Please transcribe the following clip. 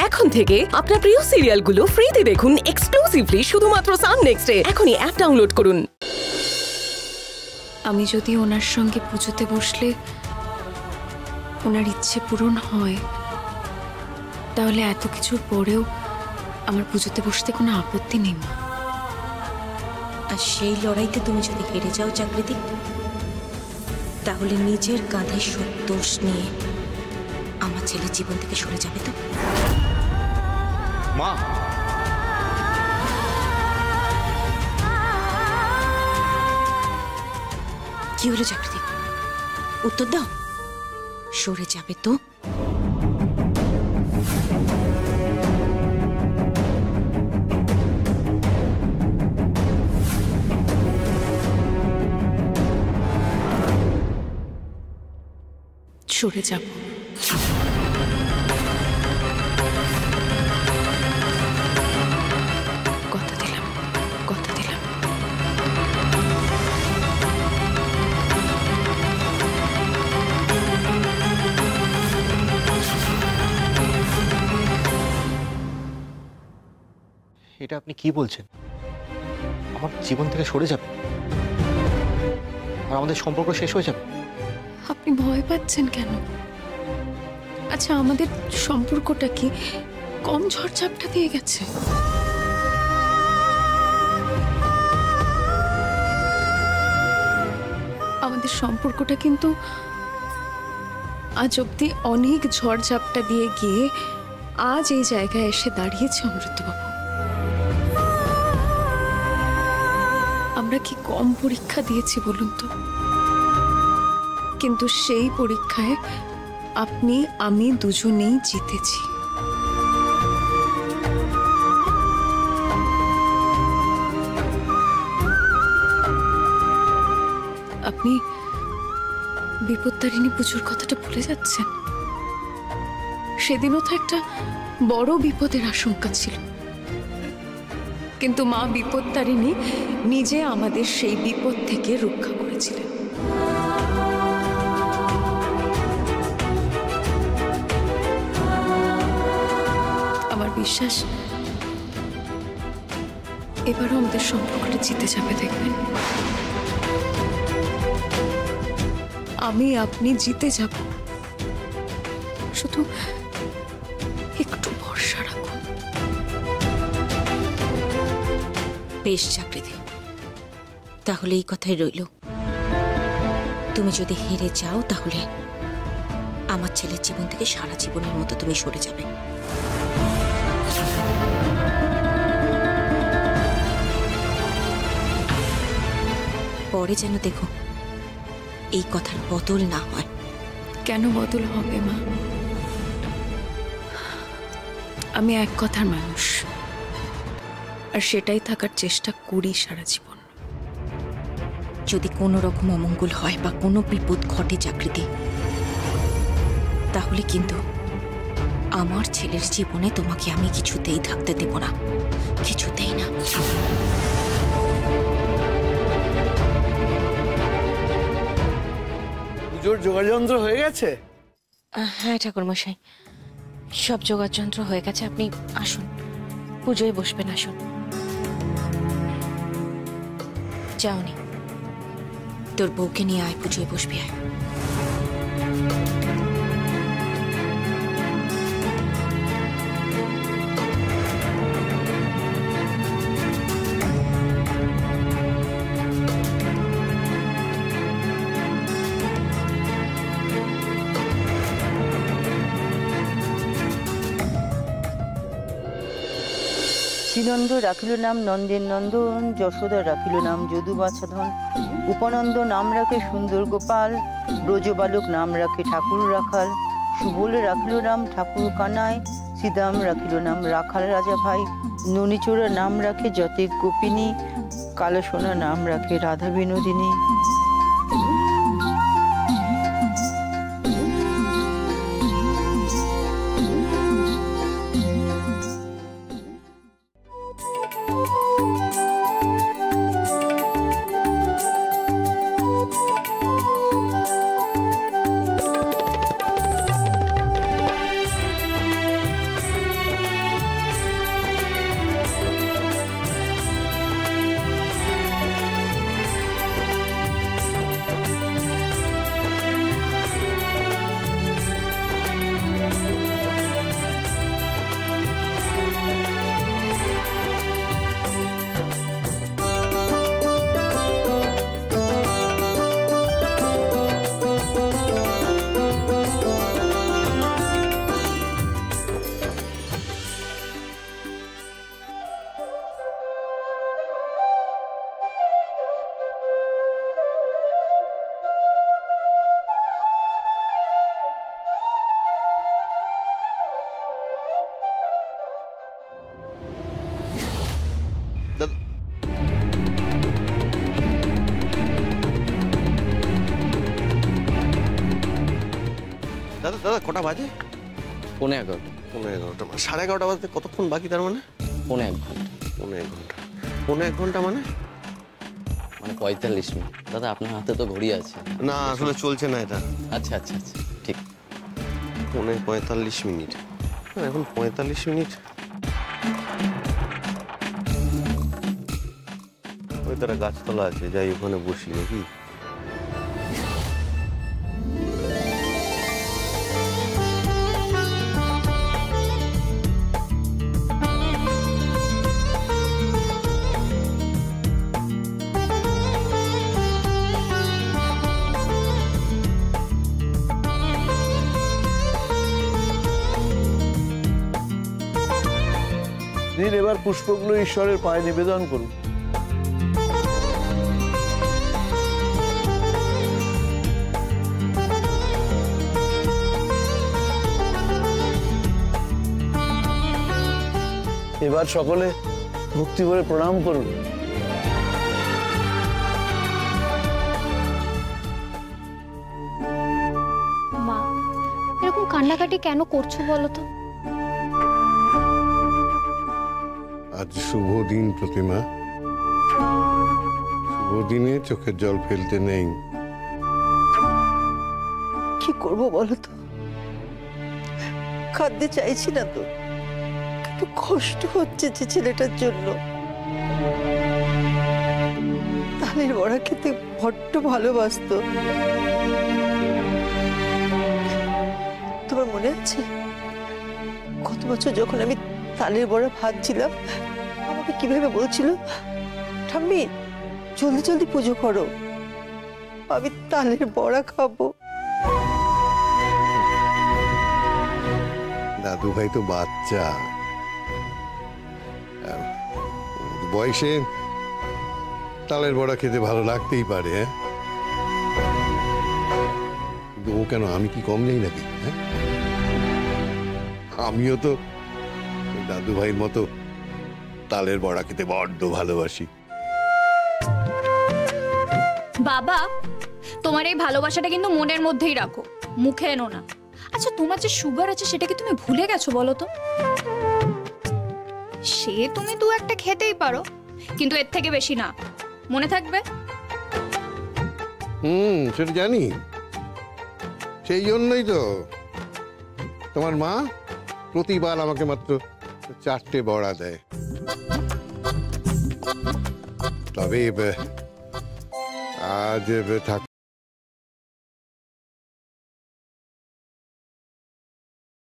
এখন থেকে আপনার প্রিয় সিরিয়ালগুলো ফ্রিতে দেখুন এক্সক্লুসিভলি শুধুমাত্র সান নেক্সটে। এখনই অ্যাপ ডাউনলোড করুন। আমি যদি ওনার সঙ্গে পুজোতে বসলে ওনার ইচ্ছে পূরণ হয়, তাহলে এত কিছুর পরেও আমার পুজোতে বসতে কোনো আপত্তি নেই মা। আর সেই লড়াইতে তুমি যদি হেরে যাও জাগৃতি, তাহলে নিজের কাঁধে সব দোষ নিয়ে আমার ছেলের জীবন থেকে সরে যাবে তো? মা, কি হলো জাগৃতি? উত্তর দাও। সরে যাবে তো? সরে যাব। কথা দিলাম, কথা দিলাম। এটা আপনি কি বলছেন? আমার জীবন থেকে সরে যাবে আর আমাদের সম্পর্ক শেষ হয়ে যাবে? আপনি ভয় পাচ্ছেন কেন? আচ্ছা, আমাদের সম্পর্কটা কি কম ঝড়ঝাপটা দিয়ে গেছে? আমাদের সম্পর্কটা কিন্তু আজ অব্দি অনেক ঝড়ঝাপটা দিয়ে গিয়ে আজ এই জায়গায় এসে দাঁড়িয়েছে অমৃতবাবু। আমরা কি কম পরীক্ষা দিয়েছি বলুন তো? কিন্তু সেই পরীক্ষায় আপনি আমি দুজনেই জিতেছি। আপনি বিপত্তারিণী পুজোর কথাটা ভুলে যাচ্ছেন? সেদিনও তো একটা বড় বিপদের আশঙ্কা ছিল, কিন্তু মা বিপত্তারিণী নিজে আমাদের সেই বিপদ থেকে রক্ষা করেছিলেন। আমার বিশ্বাস এবারও আমাদের সম্পর্কটা জিতে যাবে, দেখবেন। আমি আপনি জিতে যাব, শুধু একটু ভরসা রাখুন। বেশ জাগৃতি, তাহলে এই কথাই রইল। তুমি যদি হেরে যাও, তাহলে আমার ছেলের জীবন থেকে সারা জীবনের মতো তুমি সরে যাবে। পরে যেন দেখো এই কথার বদল না হয়। কেন বদল হবে মা? আমি এক কথার মানুষ, আর সেটাই থাকার চেষ্টা করি সারা জীবন। যদি কোনো রকম অমঙ্গল হয় বা কোনো বিপদ ঘটে জাগৃতি, তাহলে কিন্তু আমার ছেলের জীবনে তোমাকে আমি কিছুতেই থাকতে দেব না, কিছুতেই না। পুজোর যোগাযন্ত্র হয়ে গেছে? হ্যাঁ ঠাকুরমশাই, সব যোগাযন্ত্র হয়ে গেছে। আপনি আসুন, পুজোয় বসবেন, আসুন। যাওনি, তোর বউকে নিয়ে আয়, পুজোয় বসবি, আয়। শ্রীনন্দ রাখিল নাম নন্দের নন্দন, যশোদা রাখিল নাম যদু বাছাধন, উপানন্দ নাম রাখে সুন্দর গোপাল, ব্রজবালক নাম রাখে ঠাকুর রাখাল, সুবল রাখিল নাম ঠাকুর কানায়, শ্রীদাম রাখিল নাম রাখাল রাজা ভাই, ননীচোরা নাম রাখে যতেক গোপিনী, কালসোনা নাম রাখে রাধা বিনোদিনী। দাদা কটা বাজে? 11:15। 11:30 মানে 11:30 বাজতে কতক্ষণ বাকি? তার মানে 1.5 ঘন্টা। 1.5 ঘন্টা। 1.5 ঘন্টা মানে? মানে 45 মিনিট। দাদা আপনার হাতে তো ঘড়ি আছে। না আসলে চলছে না এটা। আচ্ছা আচ্ছা আচ্ছা ঠিক। 45 মিনিট। এখন 45 মিনিট। ওই তারা গাছতলা আছে, যাই ওখানে বসি নাকি? দিন এবার পুষ্পগুলো ঈশ্বরের পায়ে নিবেদন করুন। এবার সকলে ভক্তি করে প্রণাম করুন। মা, এরকম কান্নাকাটি কেন করছো বলো তো? আজ শুভ দিন প্রতিমা, শুভ দিনে চোখের জল ফেলতে নেই। কি করব বলো তো, কাঁদতে চাইছি না তো, কিন্তু কষ্ট হচ্ছে যে ছেলেটার জন্য। তালের বড়া খেতে বড্ড ভালোবাসতো। তোমার মনে আছে কত বছর যখন আমি তালের বড়া ভাজছিলাম, আমাকে কিভাবে বলছিল, ঠাম্মি জলদি জলদি পুজো করো, আমি তালের বড়া খাবো। দাদু ভাই তো বাচ্চা, বয়সে তালের বড়া খেতে ভালো লাগতেই পারে। কিন্তু ও কেন, আমি কি কম নেই নাকি? হ্যাঁ, আমিও তো দাদু ভাইয়ের মতো তালের বড়া খেতে বড্ড ভালোবাসি। বাবা, তোমার এই ভালোবাসাটা কিন্তু মনের মধ্যেই রাখো, মুখে এনো না। আচ্ছা, তোমার যে সুগার আছে সেটা কি তুমি ভুলে গেছো বলো তো? সে তুমি দু একটা খেতেই পারো, কিন্তু এর থেকে বেশি না, মনে থাকবে? সেটা জানি, সেই জন্যই তো তোমার মা প্রতিবার আমাকে মাত্র 4টে বড়া দেয়। তবে আজ থাক।